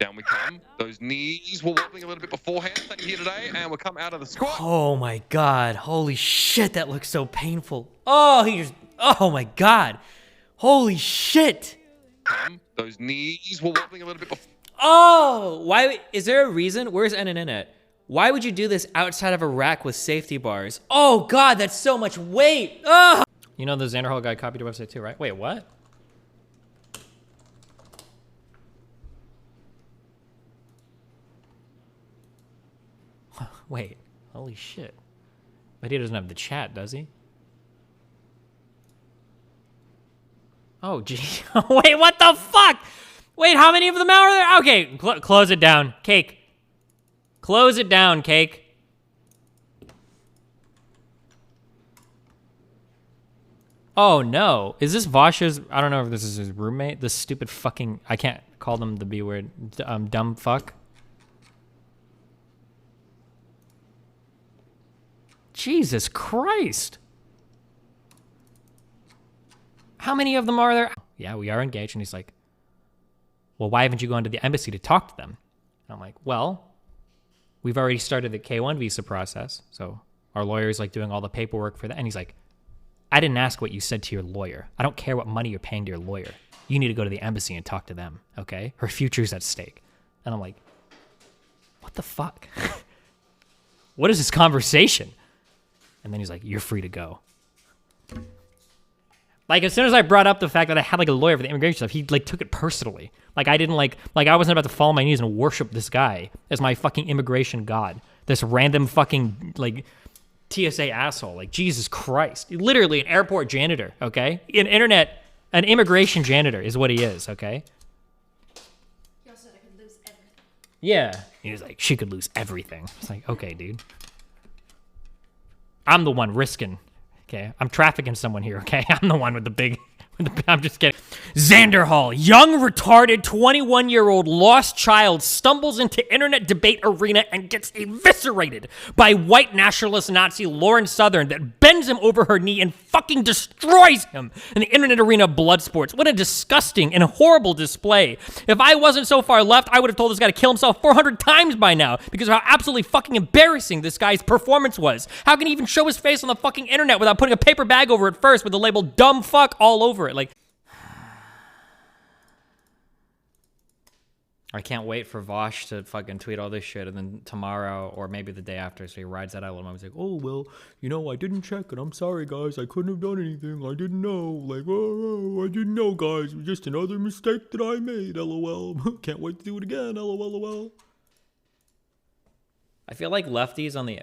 Down we come. Those knees were wobbling a little bit beforehand. Same here today, and we'll come out of the squat. Oh my God. Holy shit, that looks so painful. Oh, oh my God. Holy shit. Those knees were wobbling a little bit before. Oh, why? Is there a reason? Where's NNN at? Why would you do this outside of a rack with safety bars? Oh God, that's so much weight. Oh. You know the Xanderhall guy copied your website too, right? Wait, what? Wait, holy shit. But he doesn't have the chat, does he? Oh, gee. Wait, what the fuck? Wait, how many of them are there? Okay, close it down. Cake. Close it down, Cake. Oh, no. Is this Vash's... I don't know if this is his roommate. This stupid fucking... I can't call them the B word. Dumb fuck. Jesus Christ. How many of them are there? Yeah, we are engaged. And he's like, well, why haven't you gone to the embassy to talk to them? And I'm like, well, we've already started the K-1 visa process. So our lawyer's like doing all the paperwork for that. And he's like, I didn't ask what you said to your lawyer. I don't care what money you're paying to your lawyer. You need to go to the embassy and talk to them, okay? Her future's at stake. And I'm like, what the fuck? What is this conversation? And then he's like, you're free to go. Like, as soon as I brought up the fact that I had, like, a lawyer for the immigration stuff, he, like, took it personally. Like, I didn't, like, I wasn't about to fall on my knees and worship this guy as my fucking immigration god. This random fucking, like, TSA asshole. Like, Jesus Christ. Literally an airport janitor, okay? An immigration janitor is what he is, okay? He also said I could lose everything. Yeah. He was like, she could lose everything. It's like, okay, dude. I'm the one risking, okay? I'm trafficking someone here, okay? I'm the one with the big... I'm just kidding. Xanderhall, young, retarded, 21-year-old lost child stumbles into internet debate arena and gets eviscerated by white nationalist Nazi Lauren Southern that bends him over her knee and fucking destroys him in the internet arena of blood sports. What a disgusting and horrible display. If I wasn't so far left, I would have told this guy to kill himself 400 times by now because of how absolutely fucking embarrassing this guy's performance was. How can he even show his face on the fucking internet without putting a paper bag over it first with the label dumb fuck all over it? Like, I can't wait for Vosh to fucking tweet all this shit, and then tomorrow or maybe the day after, so he rides that out a little more. He's like, oh, well, you know, I didn't check, and I'm sorry, guys. I couldn't have done anything. I didn't know. Like, oh, I didn't know, guys. It was just another mistake that I made, LOL. Can't wait to do it again, LOL. I feel like lefties on the...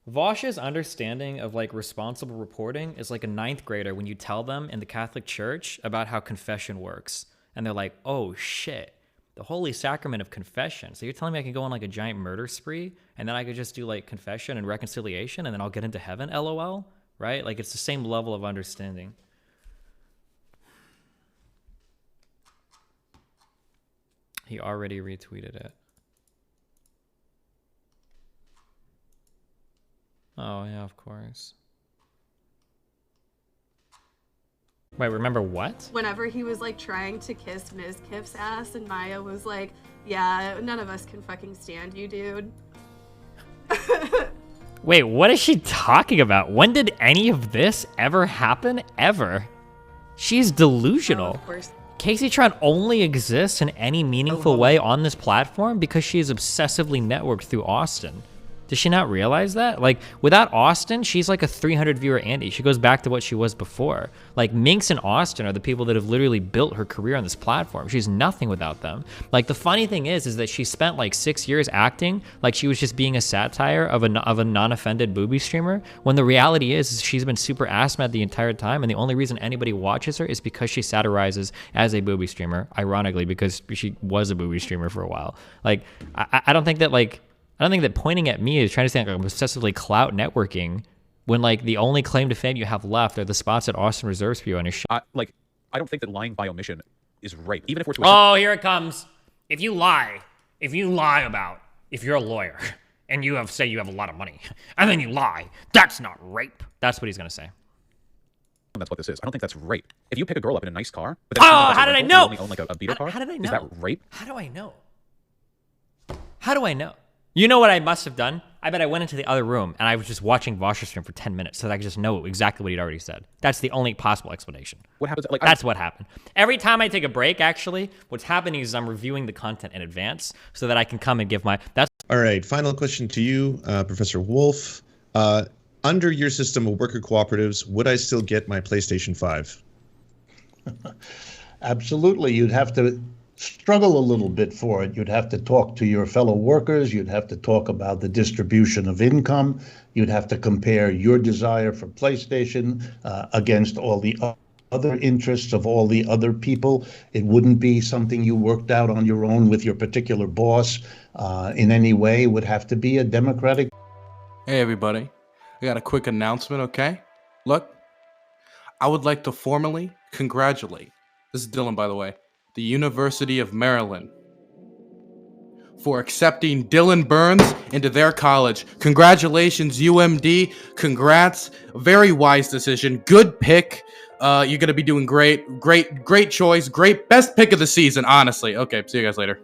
Vosh's understanding of, like, responsible reporting is like a 9th grader when you tell them in the Catholic Church about how confession works. And they're like, oh, shit. The holy sacrament of confession. So you're telling me I can go on, like, a giant murder spree, and then I could just do, like, confession and reconciliation, and then I'll get into heaven, LOL? Right? Like, it's the same level of understanding. He already retweeted it. Oh, yeah, of course. Wait, remember what? Whenever he was like trying to kiss Ms. Kiff's ass and Maya was like, yeah, none of us can fucking stand you, dude. Wait, what is she talking about? When did any of this ever happen? Ever? She's delusional. Oh, of course. Casey Tron only exists in any meaningful way on this platform because she is obsessively networked through Austin. Does she not realize that? Like, without Austin, she's like a 300 viewer Andy. She goes back to what she was before. Like, Minx and Austin are the people that have literally built her career on this platform. She's nothing without them. Like, the funny thing is that she spent like 6 years acting like she was just being a satire of a non-offended booby streamer, when the reality is she's been super ass mad the entire time, and the only reason anybody watches her is because she satirizes as a booby streamer, ironically, because she was a booby streamer for a while. Like, I don't think that, like... I don't think that pointing at me is trying to say like I'm obsessively clout networking when like the only claim to fame you have left are the spots that Austin reserves for you on his show. I don't think that lying by omission is rape, even if we're to... Oh, here it comes. If you lie about if you're a lawyer and you say you have a lot of money and then you lie, that's not rape. That's what he's going to say. That's what this is. I don't think that's rape. If you pick a girl up in a nice car, but then how did I know? You only own like a beater car. How did I know? Is that rape? How do I know? How do I know? You know what I must have done? I bet I went into the other room and I was just watching Vosh's stream for 10 minutes so that I could just know exactly what he'd already said. That's the only possible explanation. What happens? Like, That's what happened. Every time I take a break, actually, what's happening is I'm reviewing the content in advance so that I can come and give my... All right, final question to you, Professor Wolf. Under your system of worker cooperatives, would I still get my PlayStation 5? Absolutely. You'd have to struggle a little bit for it. You'd have to talk to your fellow workers. You'd have to talk about the distribution of income. You'd have to compare your desire for PlayStation against all the other interests of all the other people. It wouldn't be something you worked out on your own with your particular boss in any way. It would have to be a democratic. Hey, everybody. I got a quick announcement, okay? Look, I would like to formally congratulate, this is Dylan, by the way, the University of Maryland for accepting Dylan Burns into their college. Congratulations, UMD. Congrats. Very wise decision. Good pick. You're going to be doing great. Great choice. Best pick of the season, honestly. Okay, see you guys later.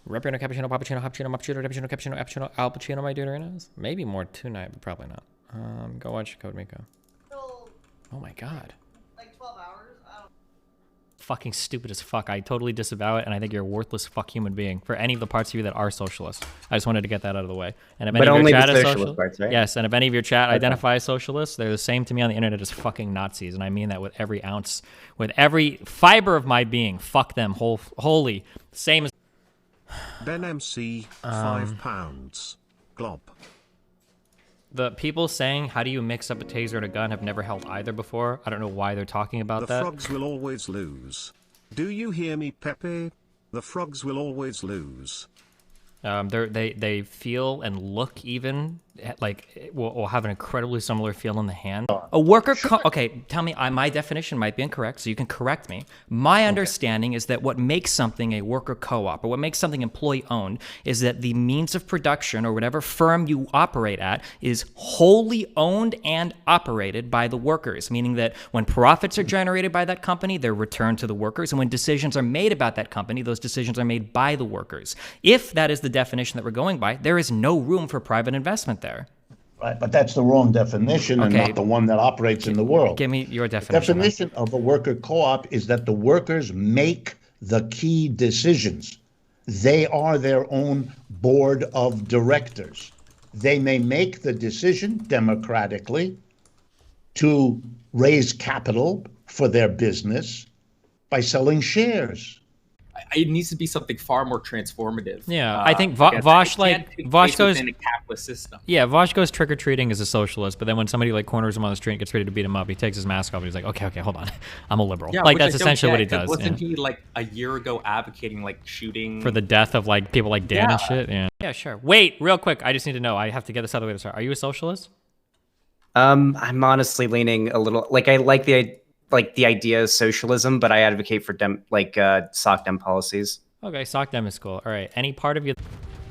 Rapino, cappuccino, pappuccino, cappuccino, cappuccino, al pacino, my deuterinos? Maybe more tonight, but probably not. Go watch Code Miko. Oh my god. Like 12 hours? Fucking stupid as fuck. I totally disavow it, and I think you're a worthless fuck human being for any of the parts of you that are socialist. I just wanted to get that out of the way. And if any of your chat is socialist, parts, right? yes, and if any of your chat identify as socialists, they're the same to me on the internet as fucking Nazis, and I mean that with every ounce, with every fiber of my being. Fuck them, wholly. Same as Ben MC, £5. Glob. the people saying, how do you mix up a taser and a gun, have never held either before. I don't know why they're talking about that. The frogs will always lose. Do you hear me, Pepe? The frogs will always lose. They feel and look even like will have an incredibly similar feel in the hand. A worker, okay, tell me, my definition might be incorrect, so you can correct me. My understanding is that what makes something a worker co-op, or what makes something employee-owned, is that the means of production or whatever firm you operate at is wholly owned and operated by the workers, meaning that when profits are generated by that company, they're returned to the workers, and when decisions are made about that company, those decisions are made by the workers. If that is the definition that we're going by, there is no room for private investment there. Right, but that's the wrong definition and not the one that operates in the world. Give me your definition. The definition of a worker co-op is that the workers make the key decisions. They are their own board of directors. They may make the decision democratically to raise capital for their business by selling shares. It needs to be something far more transformative. Yeah, I think Vosh goes in a capitalist system. Yeah, Vosh goes trick or treating as a socialist, but then when somebody like corners him on the street and gets ready to beat him up, he takes his mask off and he's like, okay, hold on, I'm a liberal. Yeah, like that's essentially what he does. Wasn't he like a year ago advocating like shooting for the death of like people like Dan and shit? Yeah, sure. Wait, real quick, I just need to know. I have to get this out of the way to start. Are you a socialist? I'm honestly leaning a little like I like the idea of socialism, but I advocate for soc dem policies. Okay, soc dem is cool. All right, any part of you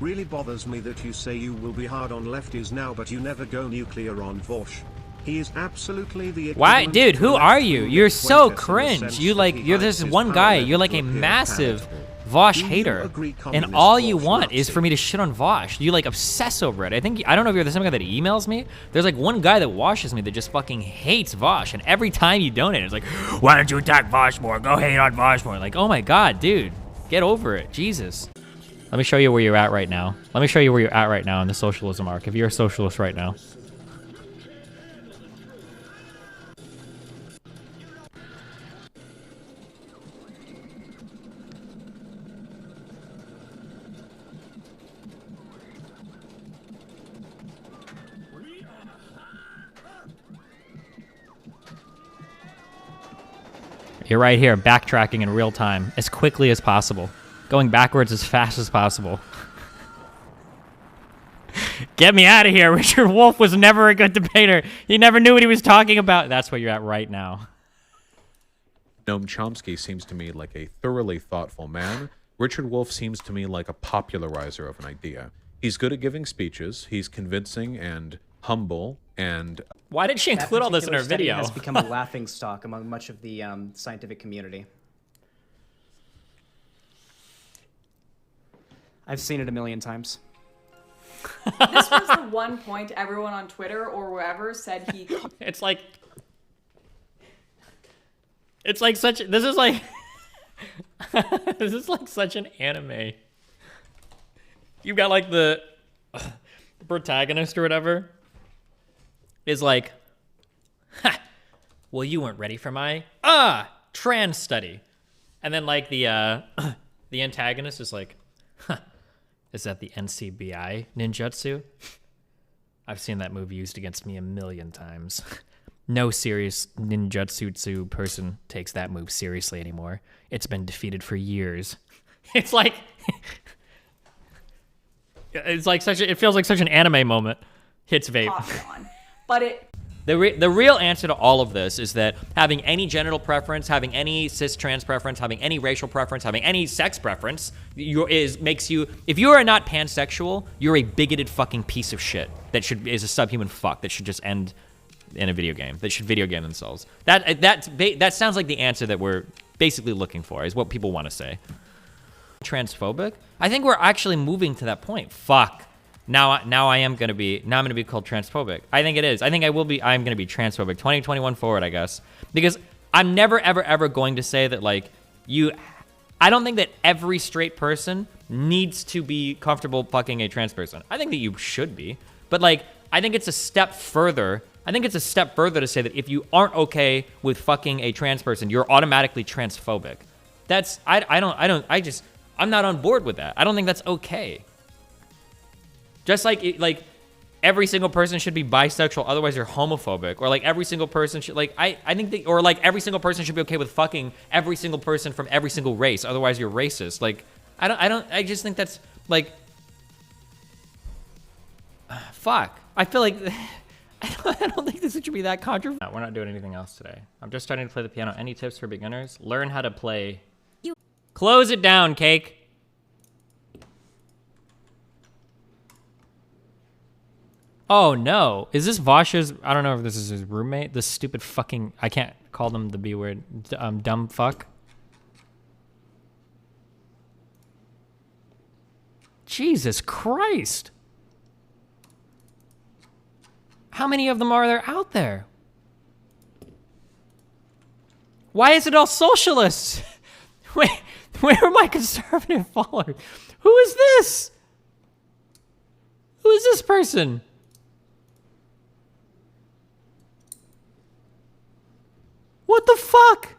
Really bothers me that you say you will be hard on lefties now, but you never go nuclear on Vosh. He is absolutely the why, dude? Who are you? You're so cringe. You're this one guy. You're like a massive Vosh hater, and all you want is for me to shit on Vosh. You like obsess over it. I don't know if you're the same guy that emails me. There's like one guy that washes me that just fucking hates Vosh, and every time you donate, it's like, why don't you attack Vosh more? Go hate on Vosh more. Like, oh my god, dude, get over it, Jesus. Let me show you where you're at right now. Let me show you where you're at right now in the socialism arc. If you're a socialist right now. You're right here, backtracking in real time, as quickly as possible. Going backwards as fast as possible. Get me out of here. Richard Wolff was never a good debater. He never knew what he was talking about. That's where you're at right now. Noam Chomsky seems to me like a thoroughly thoughtful man. Richard Wolff seems to me like a popularizer of an idea. He's good at giving speeches. He's convincing and humble And Why did she That include all this in her particular study video? has become a laughing stock among much of the scientific community. I've seen it a million times. This was the one point everyone on Twitter or wherever said he. It's like such. This is like this is like such an anime. You've got like the protagonist or whatever is like, ha, well, you weren't ready for my trans study, and then like the the antagonist is like, huh, is that the NCBI ninjutsu? I've seen that move used against me a million times. No serious ninjutsu person takes that move seriously anymore. It's been defeated for years. It's like it feels like such an anime moment. Hits vape. But it. The real answer to all of this is that having any genital preference, having any cis trans preference, having any racial preference, having any sex preference, makes you, if you are not pansexual, you're a bigoted fucking piece of shit is a subhuman fuck that should just end in a video game. That should video game themselves. That sounds like the answer that we're basically looking for, is what people want to say. Transphobic? I think we're actually moving to that point. Fuck. Now I'm gonna be called transphobic. I think it is. I think I'm gonna be transphobic. 2021 forward, I guess. Because I'm never ever going to say that like I don't think that every straight person needs to be comfortable fucking a trans person. I think that you should be. But like I think it's a step further. I think it's a step further to say that if you aren't okay with fucking a trans person, you're automatically transphobic. I'm not on board with that. I don't think that's okay. Just like every single person should be bisexual, otherwise you're homophobic. Or like every single person should I think that, or like every single person should be okay with fucking every single person from every single race, otherwise you're racist. Like I just think that's like fuck. I feel like I don't think this should be that controversial. No, we're not doing anything else today. I'm just starting to play the piano. Any tips for beginners? Learn how to play. Close it down, Cake. Oh no, is this Vash's, I don't know if this is his roommate, this stupid fucking, I can't call them the B word, dumb fuck. Jesus Christ. How many of them are there out there? Why is it all socialists? Wait, where are my conservative followers? Who is this? Who is this person? What the fuck?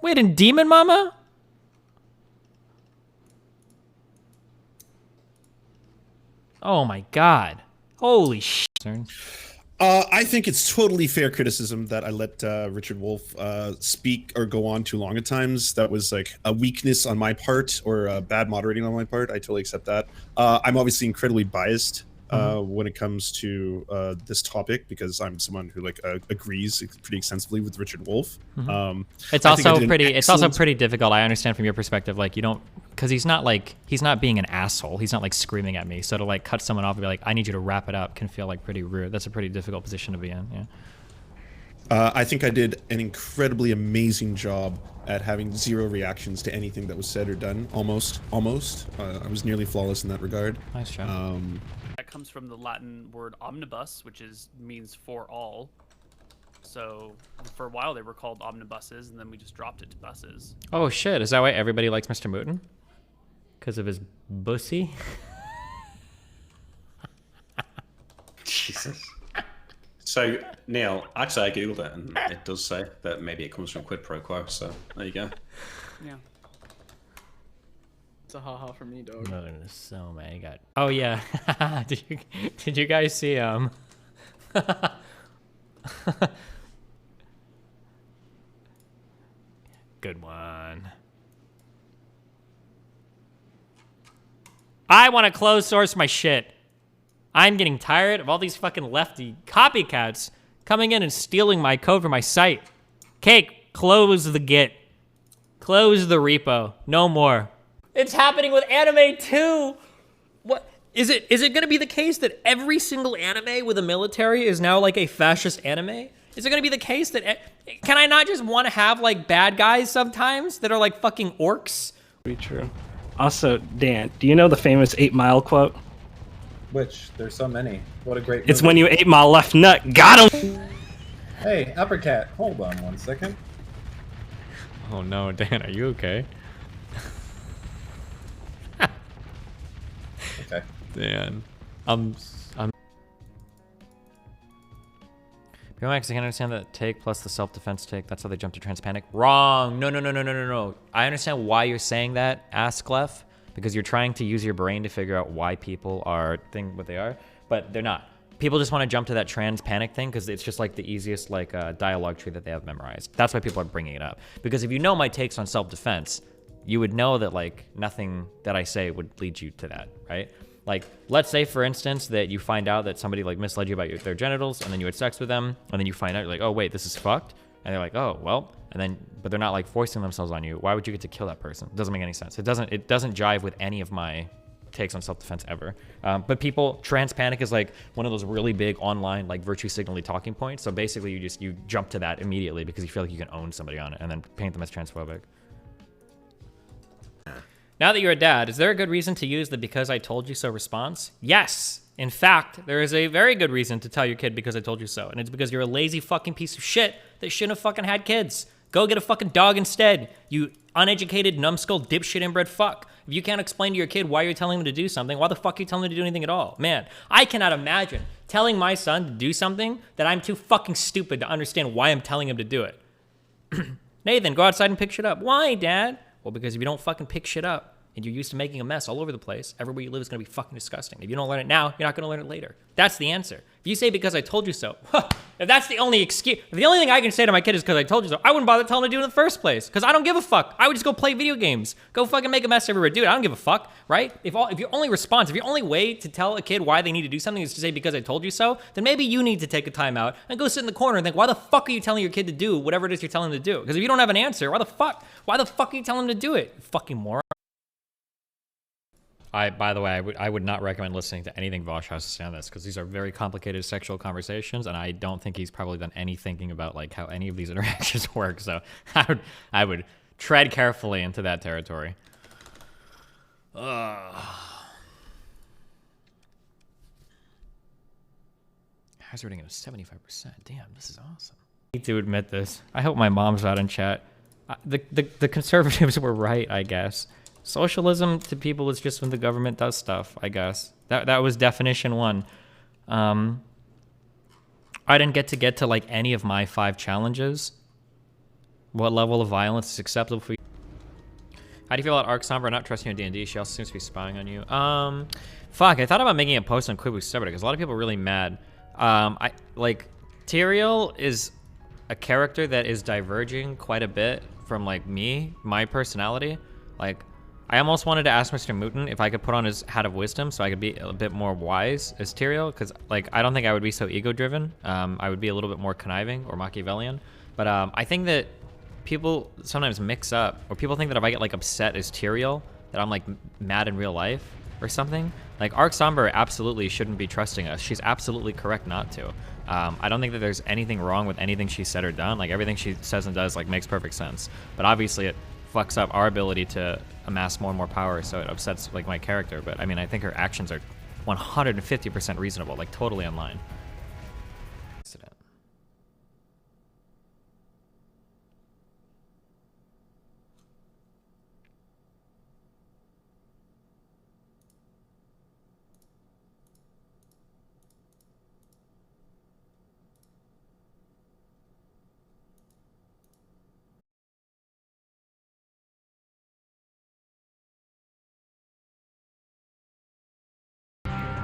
Wait, and Demon Mama? Oh my god. Holy shit. I think it's totally fair criticism that I let Richard Wolff speak or go on too long at times. That was like a weakness on my part or bad moderating on my part. I totally accept that. I'm obviously incredibly biased when it comes to this topic because I'm someone who like agrees pretty extensively with Richard Wolff. It's also pretty difficult. I understand from your perspective, like you don't, because he's not being an asshole. He's not like screaming at me. So to like cut someone off and be like, I need you to wrap it up, can feel like pretty rude. That's a pretty difficult position to be in. Yeah. I think I did an incredibly amazing job at having zero reactions to anything that was said or done. Almost. I was nearly flawless in that regard. Nice job. That comes from the Latin word omnibus, which means for all. So for a while they were called omnibuses, and then we just dropped it to buses. Oh shit, is that why everybody likes Mr. Mooten? Because of his bussy? Jesus. So, Neil, actually I googled it, and it does say that maybe it comes from quid pro quo, so there you go. Yeah. It's a haha for me, dog. No, there's so many. Oh yeah. did you guys see Good one. I want to close source my shit. I'm getting tired of all these fucking lefty copycats coming in and stealing my code for my site. Cake, close the git. Close the repo. No more. It's happening with anime too. What is it? Is it going to be the case that every single anime with a military is now like a fascist anime? Is it going to be the case that can I not just want to have like bad guys sometimes that are like fucking orcs? Pretty true. Also, Dan, do you know the famous 8 Mile quote? Which? There's so many. What a great movie. It's when you 8 Mile left nut. Got him! Hey, Uppercat, hold on 1 second. Oh no, Dan, are you okay? Okay. Dan, I'm. BMX, I can understand that take plus the self-defense take. That's how they jump to transpanic. Wrong. No. I understand why you're saying that, Askleff, because you're trying to use your brain to figure out why people are what they are, but they're not. People just want to jump to that trans panic thing because it's just like the easiest like dialogue tree that they have memorized. That's why people are bringing it up. Because if you know my takes on self-defense, you would know that like nothing that I say would lead you to that, right? Like, let's say, for instance, that you find out that somebody like misled you about their genitals, and then you had sex with them, and then you find out, you're like, oh wait, this is fucked, and they're like, oh well, and then, but they're not like forcing themselves on you. Why would you get to kill that person? It doesn't make any sense. It doesn't jive with any of my takes on self-defense ever. But people, trans panic is like one of those really big online like virtue signaling talking points. So basically, you jump to that immediately because you feel like you can own somebody on it, and then paint them as transphobic. Now that you're a dad, is there a good reason to use the because I told you so response? Yes. In fact, there is a very good reason to tell your kid because I told you so. And it's because you're a lazy fucking piece of shit that shouldn't have fucking had kids. Go get a fucking dog instead, you uneducated, numbskull, dipshit, inbred fuck. If you can't explain to your kid why you're telling him to do something, why the fuck are you telling him to do anything at all? Man, I cannot imagine telling my son to do something that I'm too fucking stupid to understand why I'm telling him to do it. Nathan, go outside and pick shit up. Why, Dad? Well, because if you don't fucking pick shit up and you're used to making a mess all over the place, everywhere you live is going to be fucking disgusting. If you don't learn it now, you're not going to learn it later. That's the answer. If you say because I told you so, if that's the only excuse, if the only thing I can say to my kid is because I told you so, I wouldn't bother telling him to do it in the first place because I don't give a fuck. I would just go play video games. Go fucking make a mess everywhere. Dude, I don't give a fuck, right? If your only response, if your only way to tell a kid why they need to do something is to say because I told you so, then maybe you need to take a time out and go sit in the corner and think, why the fuck are you telling your kid to do whatever it is you're telling them to do? Because if you don't have an answer, why the fuck are you telling them to do it? You fucking moron. By the way, I would not recommend listening to anything Vosh has to say on this because these are very complicated sexual conversations, and I don't think he's probably done any thinking about like how any of these interactions work. So I would tread carefully into that territory. Hazard rating of 75%. Damn, this is awesome. I need to admit this. I hope my mom's not in chat. The conservatives were right, I guess. Socialism to people is just when the government does stuff, I guess. That was definition 1. I didn't get to like any of my 5 challenges. What level of violence is acceptable for you? How do you feel about Arc Sombra not trusting you in D&D? She also seems to be spying on you. Fuck, I thought about making a post on Quibu subreddit because a lot of people are really mad. Tyrael is a character that is diverging quite a bit from like my personality. Like, I almost wanted to ask Mr. Mooten if I could put on his Hat of Wisdom so I could be a bit more wise as Tyrael, because like I don't think I would be so ego-driven. I would be a little bit more conniving or Machiavellian. But I think that people sometimes mix up, or people think that if I get like upset as Tyrael, that I'm like mad in real life or something. Like Arc Sombra absolutely shouldn't be trusting us. She's absolutely correct not to. I don't think that there's anything wrong with anything she said or done. Like everything she says and does like makes perfect sense. But obviously it fucks up our ability to amass more and more power, so it upsets like my character. But I mean, I think her actions are 150% reasonable, like totally in line.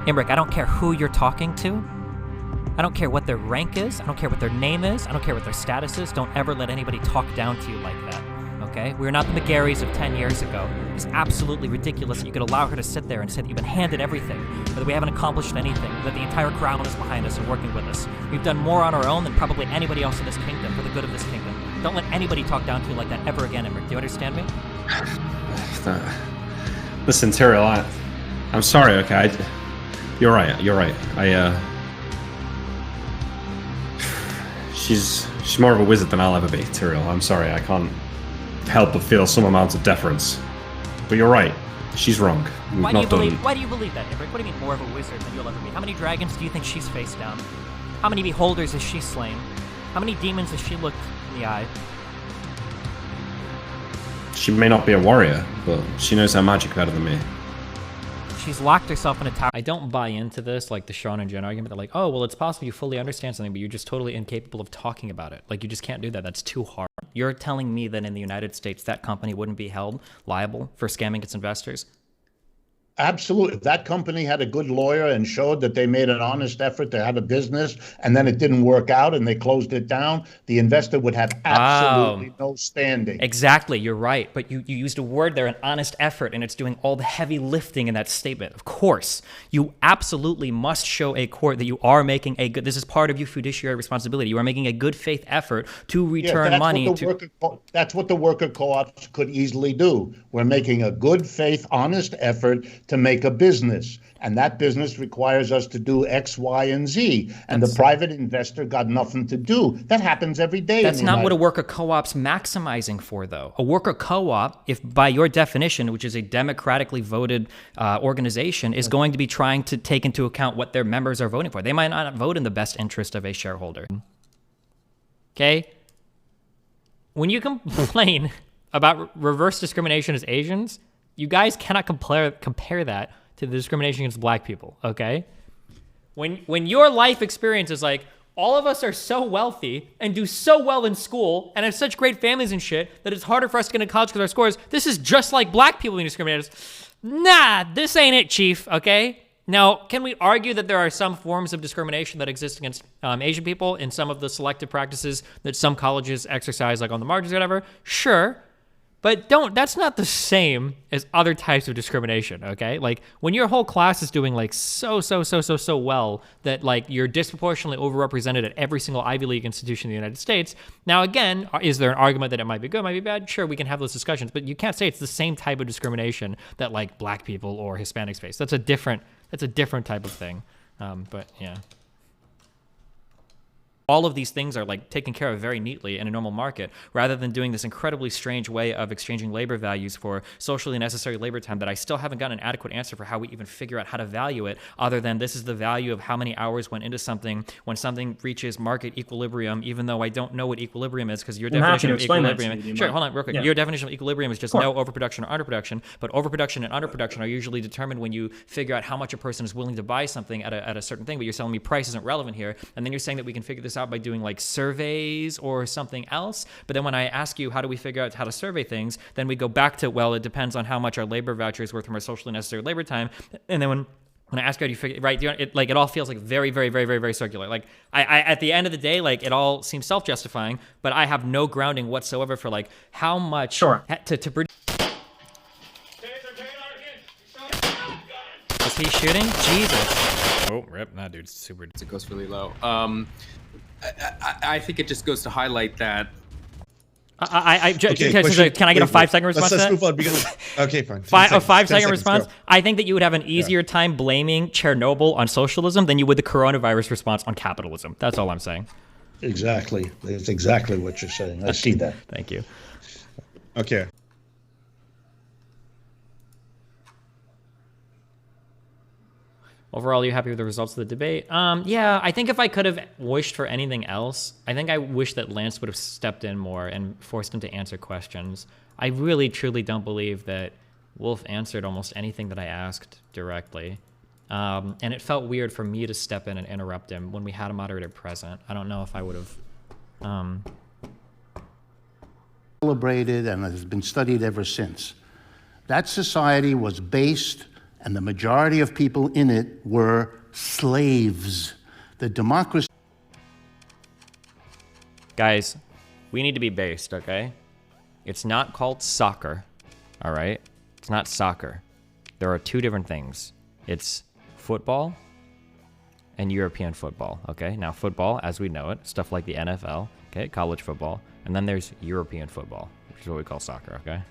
Imbrick, I don't care who you're talking to. I don't care what their rank is. I don't care what their name is. I don't care what their status is. Don't ever let anybody talk down to you like that, okay? We're not the McGarrys of 10 years ago. It's absolutely ridiculous that you could allow her to sit there and say that you've been handed everything, or that we haven't accomplished anything, that the entire crown is behind us and working with us. We've done more on our own than probably anybody else in this kingdom for the good of this kingdom. Don't let anybody talk down to you like that ever again, Emmerich. Do you understand me? Listen, Tyrael, I'm sorry, okay? You're right. She's more of a wizard than I'll ever be, Tyrael. I'm sorry, I can't help but feel some amount of deference. But you're right. She's wrong. Why do you believe that, Emmerich? What do you mean more of a wizard than you'll ever be? How many dragons do you think she's faced down? How many beholders has she slain? How many demons has she looked in the eye? She may not be a warrior, but she knows her magic better than me. She's locked herself in a tower. I don't buy into this, like the Sean and Jen argument. They're like, oh, well, it's possible you fully understand something, but you're just totally incapable of talking about it. Like, you just can't do that. That's too hard. You're telling me that in the United States, that company wouldn't be held liable for scamming its investors? Absolutely. If that company had a good lawyer and showed that they made an honest effort to have a business and then it didn't work out and they closed it down, the investor would have absolutely no standing. Exactly. You're right. But you used a word there, an honest effort, and it's doing all the heavy lifting in that statement. Of course, you absolutely must show a court that you are making a good, this is part of your fiduciary responsibility. You are making a good faith effort to return money. That's what the worker co-ops could easily do. We're making a good faith, honest effort to make a business, and that business requires us to do X, Y, and Z, and the private investor got nothing to do. That happens every day. That's not what a worker co-op's maximizing for, though. A worker co-op, if by your definition, which is a democratically voted organization, is going to be trying to take into account what their members are voting for. They might not vote in the best interest of a shareholder. Okay? When you complain about reverse discrimination as Asians, you guys cannot compare that to the discrimination against black people, okay? When your life experience is like, all of us are so wealthy and do so well in school and have such great families and shit that it's harder for us to get into college because of our scores, this is just like black people being discriminated against. Nah, this ain't it, chief, okay? Now, can we argue that there are some forms of discrimination that exist against Asian people in some of the selective practices that some colleges exercise, like on the margins or whatever? Sure. But that's not the same as other types of discrimination, okay? Like, when your whole class is doing, like, so well that, like, you're disproportionately overrepresented at every single Ivy League institution in the United States. Now, again, is there an argument that it might be good, might be bad? Sure, we can have those discussions, but you can't say it's the same type of discrimination that, like, black people or Hispanics face. That's a different type of thing, but yeah. All of these things are like taken care of very neatly in a normal market, rather than doing this incredibly strange way of exchanging labor values for socially necessary labor time that I still haven't gotten an adequate answer for how we even figure out how to value it, other than this is the value of how many hours went into something when something reaches market equilibrium, even though I don't know what equilibrium is, because your definition of equilibrium... Sure, hold on real quick. Yeah. Your definition of equilibrium is just no overproduction or underproduction, but overproduction and underproduction are usually determined when you figure out how much a person is willing to buy something at a certain thing, but you're telling me price isn't relevant here, and then you're saying that we can figure this out by doing like surveys or something else. But then when I ask you how do we figure out how to survey things, then we go back to, well, it depends on how much our labor voucher is worth from our socially necessary labor time. And then when I ask you how do you figure, right, it all feels like very, very, very, very, very circular. Like I at the end of the day, like it all seems self-justifying, but I have no grounding whatsoever for like how much to produce. Is he shooting? Jesus. Oh, rip. Nah, dude, super. It goes really low. I think it just goes to highlight that. Can I get a 5-second response? Let's move on because okay, fine. A 5-second response. Go. I think that you would have an easier time blaming Chernobyl on socialism than you would the coronavirus response on capitalism. That's all I'm saying. Exactly. That's exactly what you're saying. I see that. Thank you. Okay. Overall, are you happy with the results of the debate? Yeah, I think if I could have wished for anything else, I think I wish that Lance would have stepped in more and forced him to answer questions. I really, truly don't believe that Wolf answered almost anything that I asked directly. And it felt weird for me to step in and interrupt him when we had a moderator present. I don't know if I would have... Celebrated and has been studied ever since. That society was based... and the majority of people in it were slaves. The democracy... Guys, we need to be based, okay? It's not called soccer, all right? It's not soccer. There are two different things. It's football and European football. Okay, now football, as we know it, stuff like the NFL, okay, college football, and then there's European football, which is what we call soccer. Okay.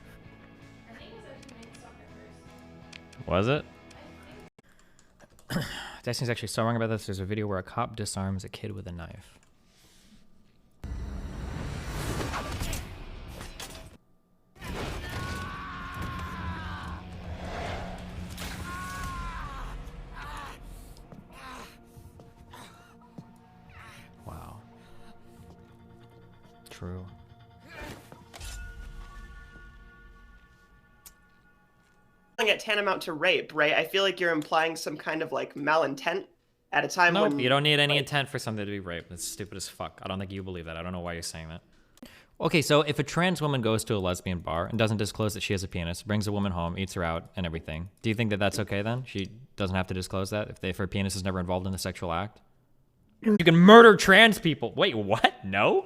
Was it? Destiny's actually so wrong about this. There's a video where a cop disarms a kid with a knife. Wow. True. It tantamount to rape, right? I feel like you're implying some kind of like malintent at a time Nope, when you don't need any intent for something to be rape. That's stupid as fuck. I don't think you believe that. I don't know why you're saying that. Okay, so if a trans woman goes to a lesbian bar and doesn't disclose that she has a penis, brings a woman home, eats her out, and everything, do you think that that's okay then? She doesn't have to disclose that if her penis is never involved in the sexual act? You can murder trans people. Wait, what? No?